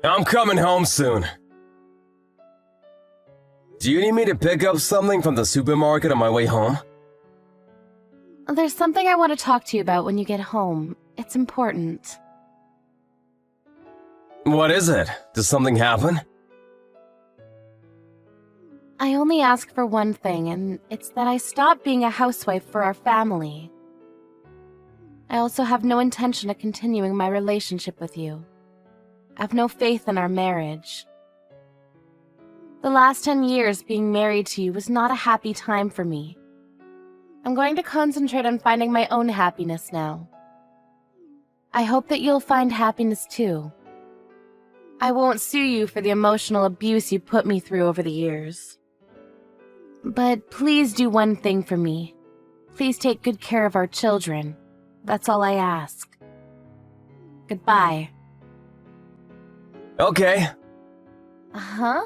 I'm coming home soon. Do you need me to pick up something from the supermarket on my way home? There's something I want to talk to you about when you get home. It's important. What is it? Did something happen? I only ask for one thing, and it's that I stop being a housewife for our family. I also have no intention of continuing my relationship with you. I have no faith in our marriage. The last 10 years being married to you was not a happy time for me. I'm going to concentrate on finding my own happiness now. I hope that you'll find happiness too. I won't sue you for the emotional abuse you put me through over the years. But please do one thing for me. Please take good care of our children. That's all I ask. Goodbye. Okay. Huh?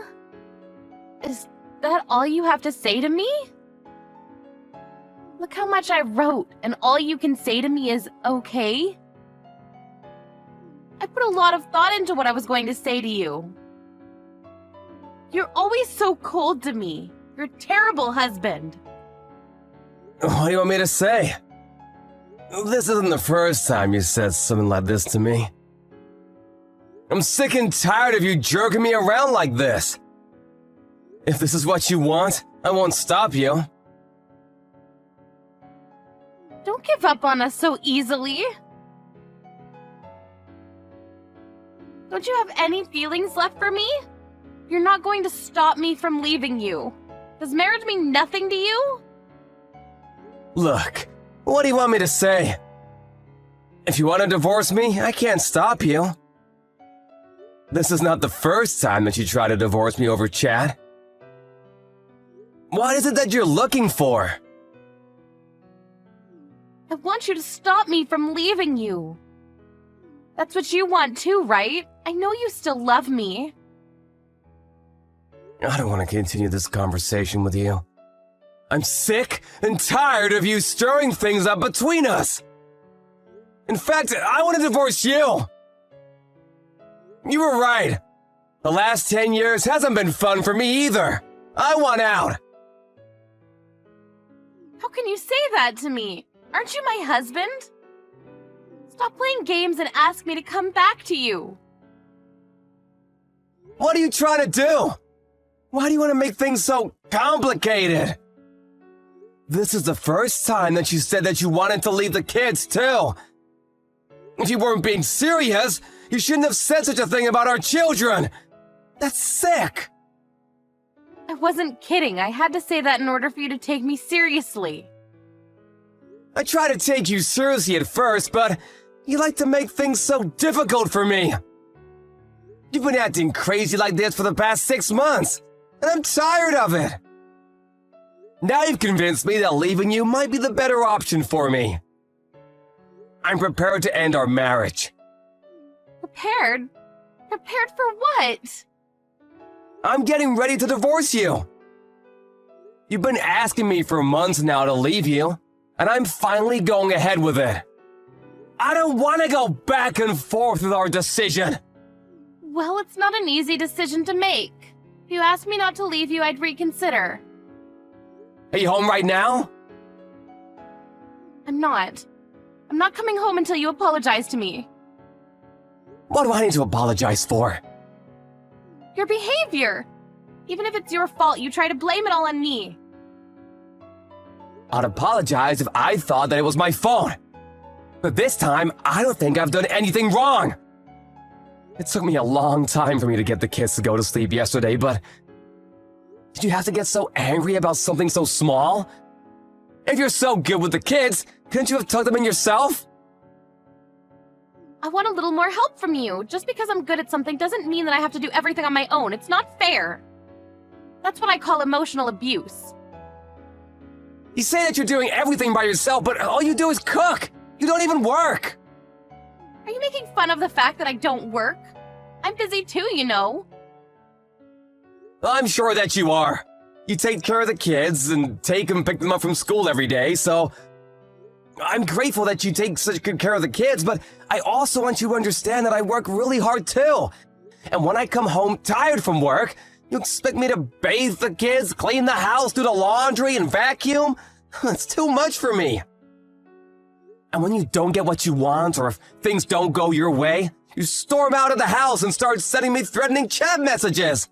Is that all you have to say to me? Look how much I wrote, and all you can say to me is okay? I put a lot of thought into what I was going to say to you. You're always so cold to me. You're a terrible husband. What do you want me to say? This isn't the first time you said something like this to me. I'm sick and tired of you jerking me around like this. If this is what you want, I won't stop you. Don't give up on us so easily. Don't you have any feelings left for me? You're not going to stop me from leaving you. Does marriage mean nothing to you? Look, what do you want me to say? If you want to divorce me, I can't stop you. This is not the first time that you try to divorce me over chat. What is it that you're looking for? I want you to stop me from leaving you. That's what you want too, right? I know you still love me. I don't want to continue this conversation with you. I'm sick and tired of you stirring things up between us. In fact, I want to divorce you. You were right. The last 10 years hasn't been fun for me either. I want out. How can you say that to me? Aren't you my husband? Stop playing games and ask me to come back to you. What are you trying to do? Why do you want to make things so complicated? This is the first time that you said that you wanted to leave the kids, too. If you weren't being serious, you shouldn't have said such a thing about our children. That's sick. I wasn't kidding. I had to say that in order for you to take me seriously. I tried to take you seriously at first, but you like to make things so difficult for me. You've been acting crazy like this for the past 6 months, and I'm tired of it. Now you've convinced me that leaving you might be the better option for me. I'm prepared to end our marriage. Prepared? Prepared for what? I'm getting ready to divorce you. You've been asking me for months now to leave you, and I'm finally going ahead with it. I don't want to go back and forth with our decision. Well, it's not an easy decision to make. If you asked me not to leave you, I'd reconsider. Are you home right now? I'm not. I'm not coming home until you apologize to me. What do I need to apologize for? Your behavior! Even if it's your fault, you try to blame it all on me. I'd apologize if I thought that it was my fault. But this time, I don't think I've done anything wrong. It took me a long time for me to get the kids to go to sleep yesterday, but did you have to get so angry about something so small? If you're so good with the kids, couldn't you have tucked them in yourself? I want a little more help from you. Just because I'm good at something doesn't mean that I have to do everything on my own. It's not fair. That's what I call emotional abuse. You say that you're doing everything by yourself, but all you do is cook. You don't even work. Are you making fun of the fact that I don't work? I'm busy too, you know. I'm sure that you are. You take care of the kids and pick them up from school every day, so I'm grateful that you take such good care of the kids, but I also want you to understand that I work really hard too. And when I come home tired from work, you expect me to bathe the kids, clean the house, do the laundry, and vacuum? It's too much for me. And when you don't get what you want, or if things don't go your way, you storm out of the house and start sending me threatening chat messages.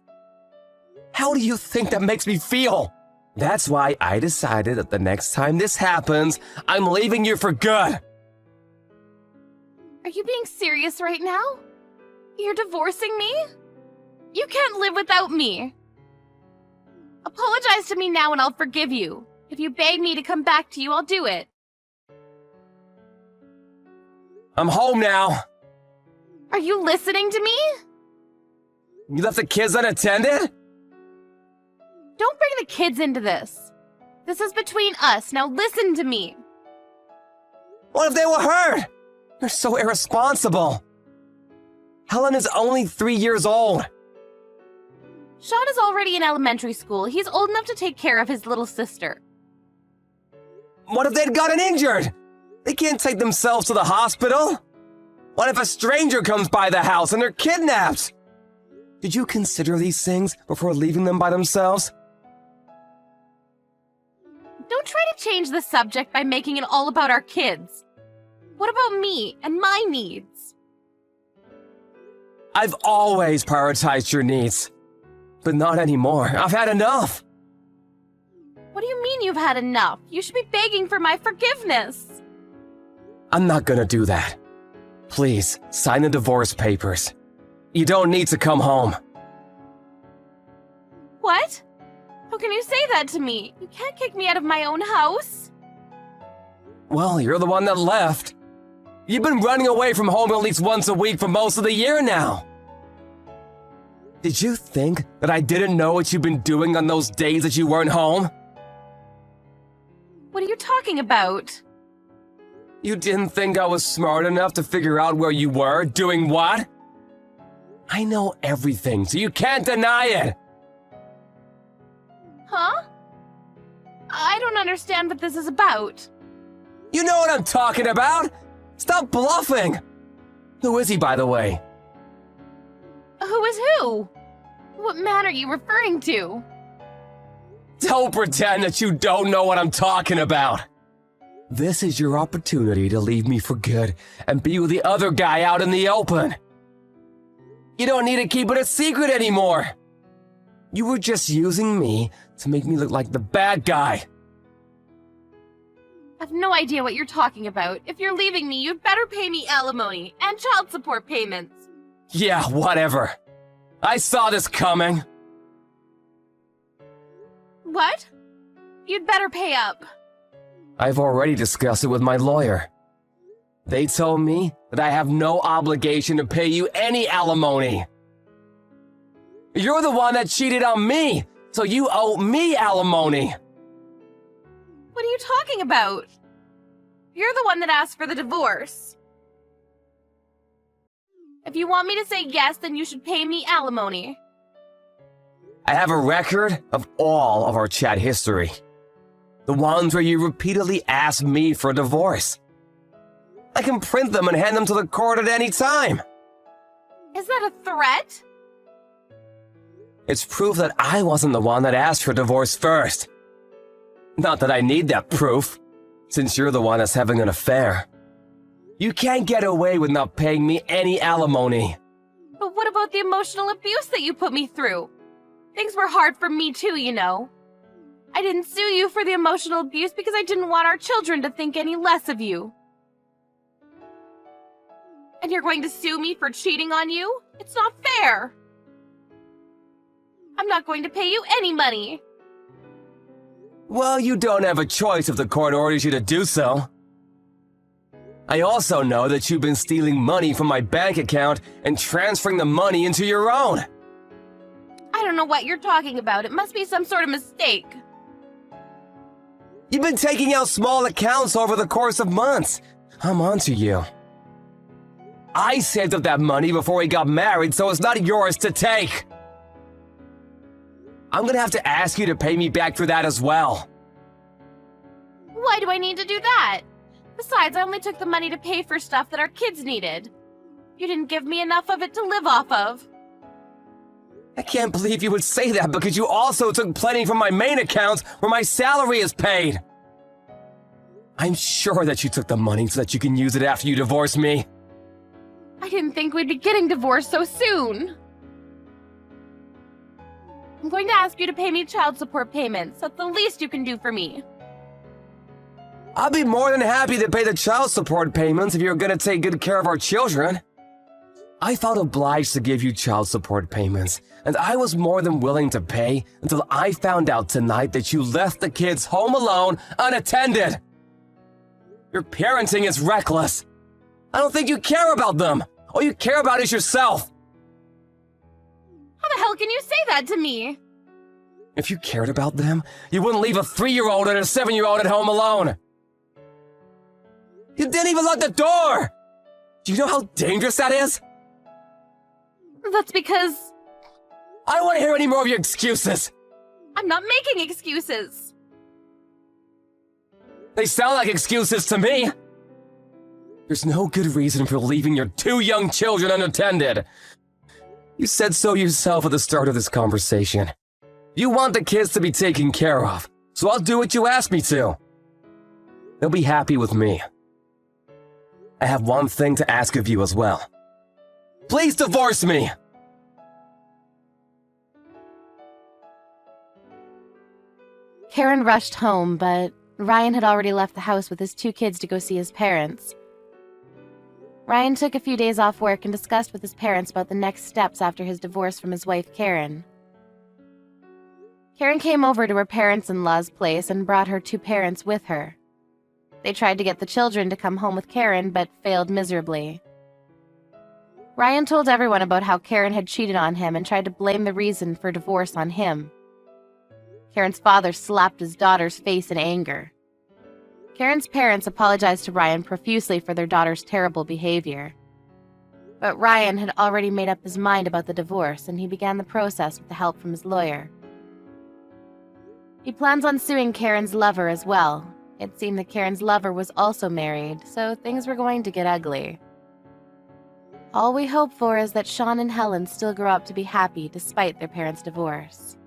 How do you think that makes me feel? That's why I decided that the next time this happens, I'm leaving you for good. Are you being serious right now? You're divorcing me? You can't live without me. Apologize to me now and I'll forgive you. If you beg me to come back to you, I'll do it. I'm home now. Are you listening to me? You left the kids unattended? Don't bring the kids into this. This is between us. Now listen to me. What if they were hurt? You're so irresponsible. Helen is only 3 years old. Sean is already in elementary school. He's old enough to take care of his little sister. What if they'd gotten injured? They can't take themselves to the hospital. What if a stranger comes by the house and they're kidnapped? Did you consider these things before leaving them by themselves? Don't try to change the subject by making it all about our kids. What about me and my needs? I've always prioritized your needs. But not anymore. I've had enough. What do you mean you've had enough? You should be begging for my forgiveness. I'm not gonna do that. Please, sign the divorce papers. You don't need to come home. What? How can you say that to me? You can't kick me out of my own house. Well, you're the one that left. You've been running away from home at least once a week for most of the year now. Did you think that I didn't know what you've been doing on those days that you weren't home? What are you talking about? You didn't think I was smart enough to figure out where you were, doing what? I know everything, so you can't deny it. Huh? I don't understand what this is about. You know what I'm talking about. Stop bluffing. Who is he, by the way? Who is who? What man are you referring to? Don't pretend that you don't know what I'm talking about. This is your opportunity to leave me for good and be with the other guy out in the open. You don't need to keep it a secret anymore. You were just using me to make me look like the bad guy. I have no idea what you're talking about. If you're leaving me, you'd better pay me alimony and child support payments. Yeah, whatever. I saw this coming. What? You'd better pay up. I've already discussed it with my lawyer. They told me that I have no obligation to pay you any alimony. You're the one that cheated on me, so you owe me alimony. What are you talking about? You're the one that asked for the divorce. If you want me to say yes, then you should pay me alimony. I have a record of all of our chat history. The ones where you repeatedly asked me for a divorce. I can print them and hand them to the court at any time. Is that a threat? It's proof that I wasn't the one that asked for divorce first. Not that I need that proof, since you're the one that's having an affair. You can't get away with not paying me any alimony. But what about the emotional abuse that you put me through? Things were hard for me too, you know. I didn't sue you for the emotional abuse because I didn't want our children to think any less of you. And you're going to sue me for cheating on you? It's not fair. I'm not going to pay you any money. Well, you don't have a choice if the court orders you to do so. I also know that you've been stealing money from my bank account and transferring the money into your own. I don't know what you're talking about. It must be some sort of mistake. You've been taking out small accounts over the course of months. I'm onto you. I saved up that money before we got married, so it's not yours to take. I'm gonna have to ask you to pay me back for that as well. Why do I need to do that? Besides, I only took the money to pay for stuff that our kids needed. You didn't give me enough of it to live off of. I can't believe you would say that because you also took plenty from my main account where my salary is paid. I'm sure that you took the money so that you can use it after you divorce me. I didn't think we'd be getting divorced so soon. I'm going to ask you to pay me child support payments. That's the least you can do for me. I'll be more than happy to pay the child support payments if you're going to take good care of our children. I felt obliged to give you child support payments, and I was more than willing to pay until I found out tonight that you left the kids home alone, unattended. Your parenting is reckless. I don't think you care about them. All you care about is yourself. How the hell can you say that to me? If you cared about them, you wouldn't leave a 3-year-old and a 7-year-old at home alone. You didn't even lock the door! Do you know how dangerous that is? That's because I don't want to hear any more of your excuses. I'm not making excuses. They sound like excuses to me. There's no good reason for leaving your 2 young children unattended. You said so yourself at the start of this conversation. You want the kids to be taken care of, so I'll do what you asked me to. They'll be happy with me. I have one thing to ask of you as well. Please divorce me! Karen rushed home, but Ryan had already left the house with his 2 kids to go see his parents. Ryan took a few days off work and discussed with his parents about the next steps after his divorce from his wife, Karen. Karen came over to her parents-in-law's place and brought her 2 parents with her. They tried to get the children to come home with Karen, but failed miserably. Ryan told everyone about how Karen had cheated on him and tried to blame the reason for divorce on him. Karen's father slapped his daughter's face in anger. Karen's parents apologized to Ryan profusely for their daughter's terrible behavior. But Ryan had already made up his mind about the divorce, and he began the process with the help from his lawyer. He plans on suing Karen's lover as well. It seemed that Karen's lover was also married, so things were going to get ugly. All we hope for is that Sean and Helen still grow up to be happy despite their parents' divorce.